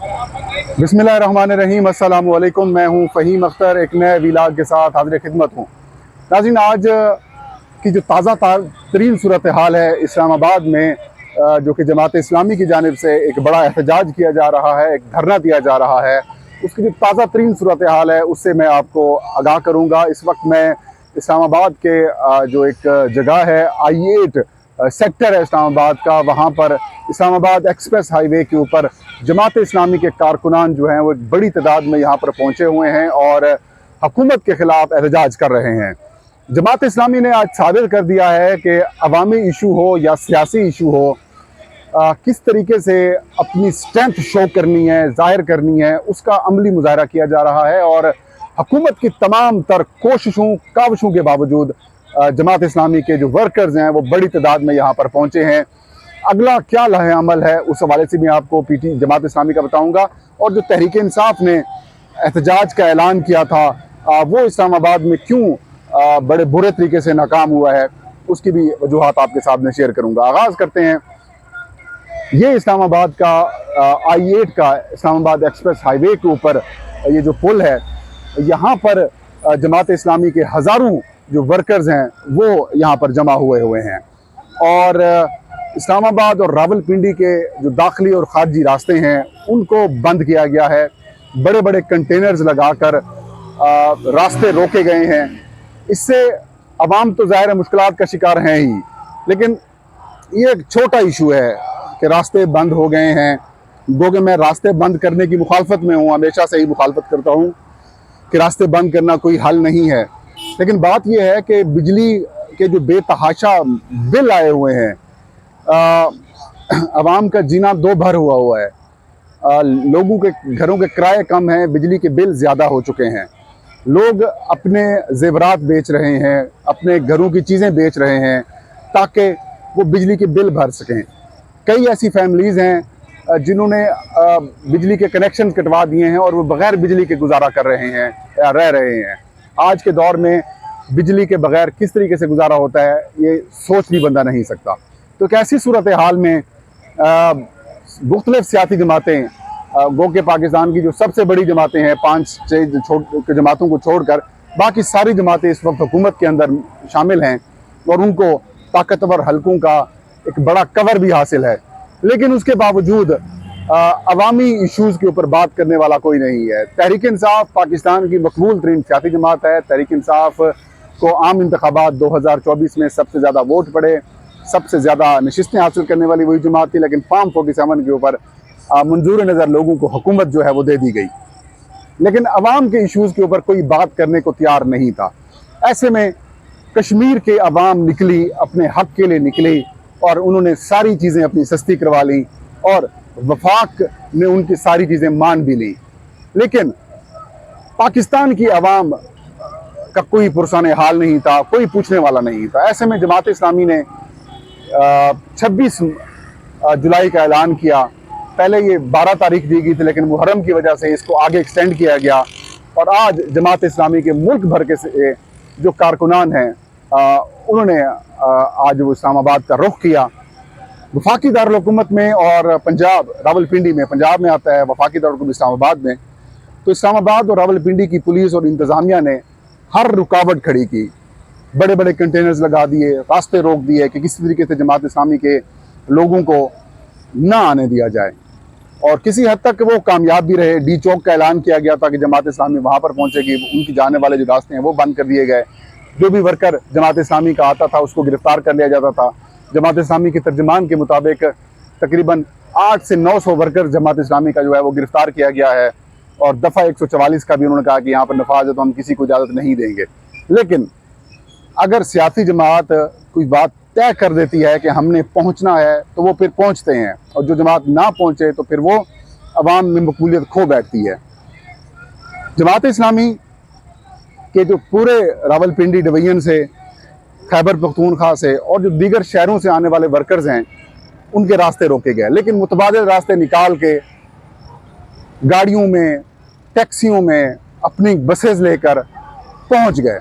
बिस्मिल्लाहिर्रहमानिर्रहीम, अस्सलाम वालेकुम। मैं हूँ फ़हीम अख्तर, एक नए व्लॉग के साथ हाज़िर खिदमत हूँ। नाज़रीन, आज की जो ताज़ा तरीन सूरत हाल है इस्लामाबाद में, जो कि जमात इस्लामी की जानिब से एक बड़ा एहतजाज किया जा रहा है, एक धरना दिया जा रहा है, उसकी जो ताज़ा तरीन सूरत हाल है उससे मैं आपको आगाह करूँगा। इस वक्त मैं इस्लामाबाद के जो एक जगह है I8 सेक्टर है इस्लामाबाद का, वहाँ पर इस्लामाबाद एक्सप्रेस हाईवे के ऊपर जमात इस्लामी के कारकुनान जो हैं वो एक बड़ी तादाद में यहाँ पर पहुँचे हुए हैं और हुकूमत के ख़िलाफ़ एहतजाज कर रहे हैं। जमात इस्लामी ने आज साबित कर दिया है कि अवामी इशू हो या सियासी इशू हो, किस तरीके से अपनी स्ट्रेंथ शो करनी है, ज़ाहिर करनी है, उसका अमली मुजाहरा किया जा रहा है। और हुकूमत की तमाम तर कोशिशों काविशों के बावजूद जमात इस्लामी के जो वर्कर्स हैं वो बड़ी तादाद में यहाँ पर पहुँचे हैं। अगला क्या लहे अमल है उस हवाले से भी आपको पीटी जमात इस्लामी का बताऊँगा। और जो तहरीक इंसाफ ने एहतजाज का ऐलान किया था, वो इस्लामाबाद में क्यों बड़े बुरे तरीके से नाकाम हुआ है, उसकी भी वजूहात आपके सामने शेयर करूँगा। आगाज़ करते हैं। ये इस्लामाबाद का I8 का इस्लामाबाद एक्सप्रेस हाईवे के ऊपर ये जो पुल है, यहाँ पर जमात इस्लामी के हज़ारों जो वर्कर्स हैं वो यहाँ पर जमा हुए हैं। और इस्लामाबाद और रावलपिंडी के जो दाखिली और खारजी रास्ते हैं उनको बंद किया गया है। बड़े बड़े कंटेनर्स लगाकर रास्ते रोके गए हैं। इससे अवाम तो ज़ाहिर मुश्किलात का शिकार हैं ही, लेकिन ये एक छोटा इशू है कि रास्ते बंद हो गए हैं। गो कि मैं रास्ते बंद करने की मुखालफत में हूँ, हमेशा से ही मुखालफत करता हूँ कि रास्ते बंद करना कोई हल नहीं है। लेकिन बात यह है कि बिजली के जो बेतहाशा बिल आए हुए हैं, आवाम का जीना दो भर हुआ है। लोगों के घरों के किराए कम हैं, बिजली के बिल ज़्यादा हो चुके हैं। लोग अपने जेवरात बेच रहे हैं, अपने घरों की चीज़ें बेच रहे हैं ताकि वो बिजली के बिल भर सकें। कई ऐसी फैमिलीज़ हैं जिन्होंने बिजली के कनेक्शन कटवा दिए हैं और वो बग़ैर बिजली के गुजारा कर रहे हैं या रह रहे हैं। आज के दौर में बिजली के बग़ैर किस तरीके से गुजारा होता है ये सोच भी बंदा नहीं सकता। तो एक ऐसी सूरत हाल में मुख्तलिफ सियासी जमातें, गो के पाकिस्तान की जो सबसे बड़ी जमातें हैं, 5-6 जमातों को छोड़कर बाकी सारी जमातें इस वक्त हुकूमत के अंदर शामिल हैं और उनको ताकतवर हलकों का एक बड़ा कवर भी हासिल है। लेकिन उसके बावजूद अवामी इशूज़ के ऊपर बात करने वाला कोई नहीं है। तहरीक इंसाफ पाकिस्तान की मकबूल तरीन सियासी जमात है। तहरीक इंसाफ को आम इंतखाबात 2024 में सबसे ज़्यादा वोट पड़े, सबसे ज़्यादा नशिस्तें हासिल करने वाली वही जमात थी, लेकिन फार्म 47 के ऊपर मंजूर नज़र लोगों को हुकूमत जो है वो दे दी गई। लेकिन अवाम के इशूज़ के ऊपर कोई बात करने को तैयार नहीं था। ऐसे में कश्मीर के अवाम निकली, अपने हक़ के लिए निकली और उन्होंने सारी चीज़ें अपनी सस्ती करवा ली और वफाक ने उनकी सारी चीज़ें मान भी ली। लेकिन पाकिस्तान की अवाम का कोई पुरसाने हाल नहीं था, कोई पूछने वाला नहीं था। ऐसे में जमात इस्लामी ने 26 जुलाई का ऐलान किया। पहले ये 12 तारीख दी गई थी, लेकिन मुहर्रम की वजह से इसको आगे एक्सटेंड किया गया और आज जमात इस्लामी के मुल्क भर के से जो कारकुनान हैं उन्होंने आज वो इस्लामाबाद का रुख किया। वफाकी दारुल हुकूमत में और पंजाब रावलपिंडी में, पंजाब में आता है वफाकी दारुल हुकूमत इस्लामाबाद में, तो इस्लामाबाद और रावलपिंडी की पुलिस और इंतज़ामिया ने हर रुकावट खड़ी की। बड़े बड़े कंटेनर्स लगा दिए, रास्ते रोक दिए कि किसी तरीके से जमात इस्लामी के लोगों को ना आने दिया जाए। और किसी हद तक वो कामयाब भी रहे। डी चौक का ऐलान किया गया था कि जमात इस्लामी वहाँ पर पहुँचेगी, उनकी जाने वाले जो रास्ते हैं वो बंद कर दिए गए। जो भी वर्कर जमात इस्लामी का आता था उसको गिरफ़्तार कर लिया जाता था। जमात इस्लामी के तर्जमान के मुताबिक तकरीबन 800 से 900 वर्कर जमात इस्लामी का जो है वो गिरफ़्तार किया गया है और दफ़ा 144 का भी उन्होंने कहा कि यहाँ पर नफाज है तो हम किसी को इजाज़त नहीं देंगे। लेकिन अगर सियासी जमात कोई बात तय कर देती है कि हमने पहुँचना है तो वो फिर पहुँचते हैं, और जो जमात ना पहुँचे तो फिर वो अवाम में मकबूलियत खो बैठती है। जमात इस्लामी के जो पूरे रावलपिंडी डिवीजन से, खैबर पख्तूनख्वा से और जो दीगर शहरों से आने वाले वर्कर्स हैं उनके रास्ते रोके गए, लेकिन मुतबादिल रास्ते निकाल के गाड़ियों में, टैक्सियों में, अपनी बसेस लेकर पहुंच गए।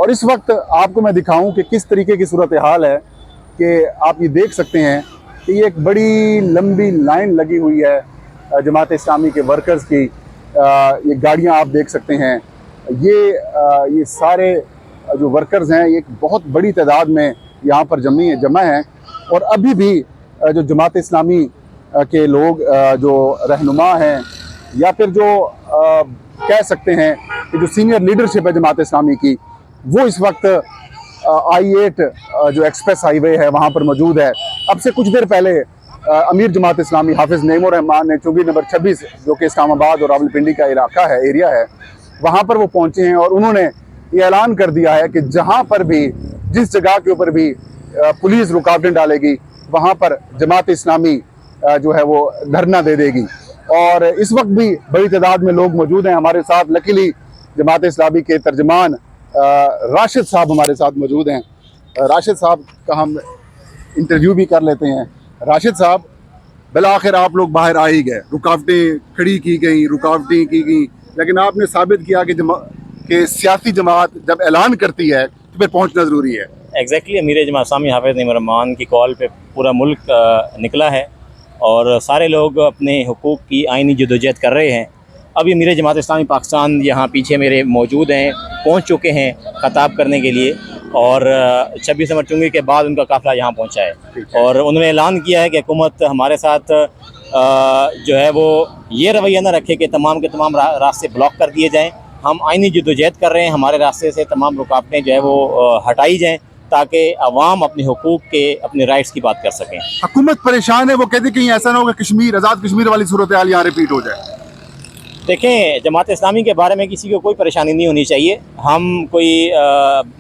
और इस वक्त आपको मैं दिखाऊं कि किस तरीके की सूरत हाल है कि आप ये देख सकते हैं कि ये एक बड़ी लंबी लाइन लगी हुई है जमात इस्लामी के वर्कर्स की ये गाड़ियाँ आप देख सकते हैं। ये सारे जो वर्कर्स हैं ये एक बहुत बड़ी तादाद में यहाँ पर जमा हैं और अभी भी जो जमात इस्लामी के लोग जो रहनुमा हैं या फिर जो कह सकते हैं कि जो सीनियर लीडरशिप है जमात इस्लामी की, वो इस वक्त I-8 जो एक्सप्रेस हाईवे है वहाँ पर मौजूद है। अब से कुछ देर पहले अमीर जमात इस्लामी हाफिज़ नईमुर रहमान ने चौकी नंबर 26 जो कि इस्लामाबाद और रावलपिंडी का इलाका है, एरिया है, वहाँ पर वो पहुँचे हैं और उन्होंने ये ऐलान कर दिया है कि जहाँ पर भी, जिस जगह के ऊपर भी पुलिस रुकावटें डालेगी वहाँ पर जमात इस्लामी जो है वो धरना दे देगी। और इस वक्त भी बड़ी तादाद में लोग मौजूद हैं हमारे साथ। लकीली जमात इस्लामी के तर्जमान राशिद साहब हमारे साथ मौजूद हैं। राशिद साहब का हम इंटरव्यू भी कर लेते हैं। राशिद साहब, बिलाखिर आप लोग बाहर आ ही गए, रुकावटें खड़ी की गई, रुकावटें की गई, लेकिन आपने साबित किया कि सियासी जमात जब ऐलान करती है तो फिर पहुँचना ज़रूरी है। एग्जैक्टली अमीर जमात इस्लामी हाफिज़ नईमुर रहमान की कॉल पे पूरा मुल्क निकला है और सारे लोग अपने हुकूक़ की आइनी जदोजहद कर रहे हैं। अभी अमीर जमात इस्लामी पाकिस्तान यहाँ पीछे मेरे मौजूद हैं, पहुँच चुके हैं खताब करने के लिए और 26 नंबर चुंगी के बाद उनका काफ़िला यहाँ पहुँचा है और उन्होंने ऐलान किया है कि हुकूमत हमारे साथ जो है वो ये रवैया न रखे कि तमाम के तमाम रास्ते ब्लॉक कर दिए जाएँ। हम आइनी जदोजहद कर रहे हैं, हमारे रास्ते से तमाम रुकावटें जो है वो हटाई जाएँ ताकि अवाम अपने हुकूक के, अपने राइट्स की बात कर सकें। हुकूमत परेशान है, वो कहती कहीं ऐसा ना हो कि कश्मीर, आज़ाद कश्मीर वाली सूरत हाल यहाँ रिपीट हो जाए। देखें, जमात इस्लामी के बारे में किसी को कोई परेशानी नहीं होनी चाहिए। हम कोई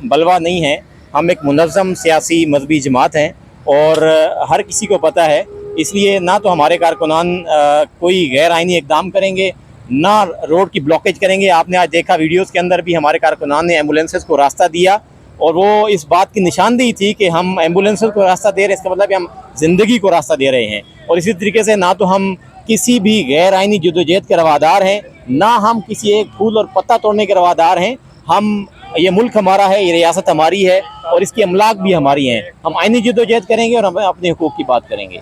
बलवा नहीं हैं, हम एक मुनज़्ज़म सियासी मजहबी जमात हैं और हर किसी को पता है। इसलिए ना तो हमारे कारकुनान कोई गैर आइनी इक़दाम करेंगे, ना रोड की ब्लॉकेज करेंगे। आपने आज देखा वीडियोज़ के अंदर भी हमारे कारकुनान ने एम्बुलेंसेस को रास्ता दिया और वो इस बात की निशानदेही थी कि हम एम्बुलेंसेस को रास्ता दे रहे हैं, इसका मतलब हम ज़िंदगी को रास्ता दे रहे हैं। और इसी तरीके से ना तो हम किसी भी गैर आइनी जदोजहद के रवादार हैं, ना हम किसी एक फूल और पत्ता तोड़ने के रवादार हैं। ये मुल्क हमारा है, ये रियासत हमारी है और इसकी अमलाक भी हमारी हैं। हम आइनी जदोजहद करेंगे और हम अपने हुकूक की बात करेंगे।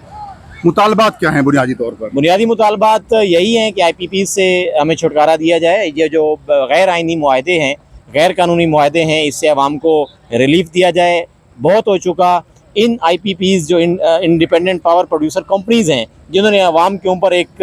मुतालबात क्या हैं बुनियादी तौर पर? बुनियादी मुतालबात यही हैं कि IPP से हमें छुटकारा दिया जाए। ये जो गैर आइनी मुआहदे हैं, गैर कानूनी मुआहदे हैं, इससे आवाम को रिलीफ दिया जाए। बहुत हो चुका। इन IPPs जो इंडिपेंडेंट पावर प्रोड्यूसर कंपनीज़ हैं, जिन्होंने आवाम के ऊपर एक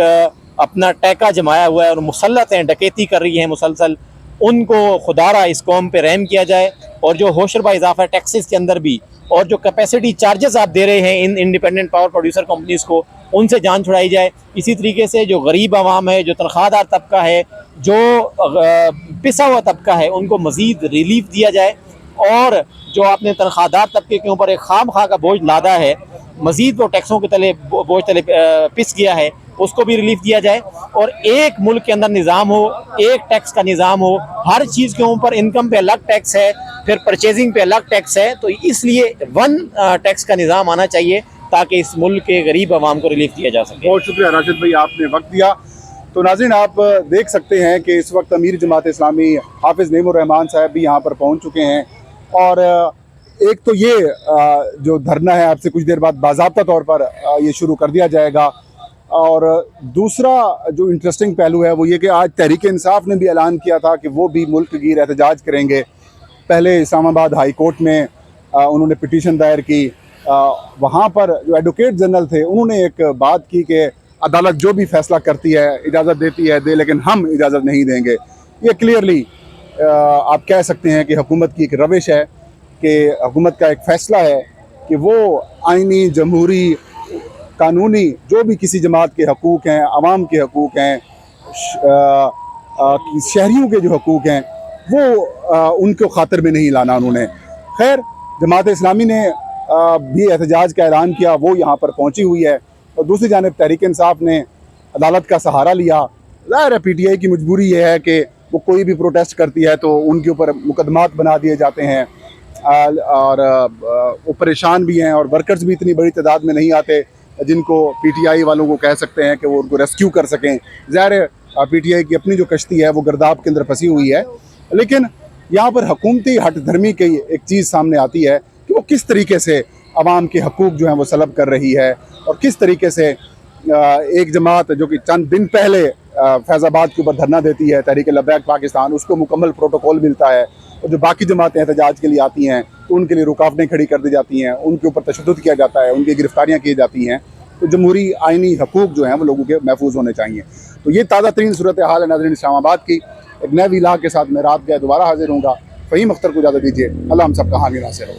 अपना टैका जमाया हुआ है और मुसल्लत हैं, डकैती कर रही हैं मुसलसल, उनको खुदारा इस कौम पे रहम किया जाए। और जो होशरबा इजाफा टैक्सेस के अंदर भी और जो कैपेसिटी चार्जेस आप दे रहे हैं in independent power producer companies को, उनसे जान छुड़ाई जाए। इसी तरीके से जो गरीब आवाम है, जो तनख्वाहदार तबका है, जो पिसा हुआ तबका है, उनको मज़ीद रिलीफ दिया जाए। और जो आपने तनख्वाहदार तबके के ऊपर एक खाम खा का बोझ लादा है, मज़ीद वो टैक्सों के तले बोझ तले पिस गया है, उसको भी रिलीफ दिया जाए। और एक मुल्क के अंदर निज़ाम हो, एक टैक्स का निज़ाम हो, हर चीज़ के ऊपर इनकम पे अलग टैक्स है, फिर परचेजिंग पे अलग टैक्स है, तो इसलिए वन टैक्स का निज़ाम आना चाहिए ताकि इस मुल्क के गरीब आवाम को रिलीफ दिया जा सके। बहुत शुक्रिया राशिद भाई, आपने वक्त दिया। तो नाज़रीन, आप देख सकते हैं कि इस वक्त अमीर जमात इस्लामी हाफिज़ नईमुर रहमान साहब भी यहाँ पर पहुँच चुके हैं। और एक तो ये जो धरना है आपसे कुछ देर बाद बाज़ाब्ता तौर पर ये शुरू कर दिया जाएगा। और दूसरा जो इंटरेस्टिंग पहलू है वो ये कि आज तहरीक इंसाफ ने भी ऐलान किया था कि वो भी मुल्क गिर एहतजाज करेंगे। पहले इस्लामाबाद हाई कोर्ट में उन्होंने पिटीशन दायर की। वहाँ पर जो एडवोकेट जनरल थे उन्होंने एक बात की कि अदालत जो भी फैसला करती है, इजाज़त देती है दे, लेकिन हम इजाज़त नहीं देंगे। ये क्लियरली आप कह सकते हैं कि हुकूमत की एक रविश है, कि हुकूमत का एक फ़ैसला है कि वो आइनी, जमहूरी, कानूनी जो भी किसी जमात के हकूक़ हैं, आवाम के हकूक़ हैं, शहरियों के जो हकूक़ हैं, वो उनको खातिर में नहीं लाना उन्होंने। खैर, जमात इस्लामी ने भी एहतजाज का ऐलान किया, वो यहाँ पर पहुँची हुई है। और दूसरी जानिब तहरीक इंसाफ ने अदालत का सहारा लिया। ज़ाहिर है PTI की मजबूरी ये है कि वो कोई भी प्रोटेस्ट करती है तो उनके ऊपर मुकदमात बना दिए जाते हैं और वो परेशान भी हैं। और वर्कर्स भी इतनी बड़ी तादाद में नहीं आते जिनको PTI वालों को कह सकते हैं कि वो उनको रेस्क्यू कर सकें। ज़ाहिर है PTI की अपनी जो कश्ती है वो गर्दाब के अंदर फंसी हुई है। लेकिन यहाँ पर हुकूमती हट धर्मी की एक चीज़ सामने आती है कि वो किस तरीके से आवाम के हकूक़ जो हैं वो सलब कर रही है और किस तरीके से एक जमात जो कि चंद दिन पहले फैज़ाबाद के ऊपर धरना देती है, तहरीक लब्बैक पाकिस्तान, उसको मुकम्मल प्रोटोकॉल मिलता है। और जो बाकी जमातें एहतजाज के लिए आती हैं तो उनके लिए रुकावटें खड़ी कर दी जाती हैं, उनके ऊपर तशद्दुद किया जाता है, उनकी गिरफ्तारियाँ की जाती हैं। तो जमहूरी आइनी हकूक़ जो हैं वो लोगों के महफूज होने चाहिए। तो ये ताज़ा तरीन सूरत हाल है नाज़रीन इस्लामाबाद की। एक नए व्लॉग के साथ मैं रात गए दोबारा हाजिर हूँगा। फ़हीम अख्तर को इजाज़त दीजिए। अल्लाह हम सब का हामी नासिर हो।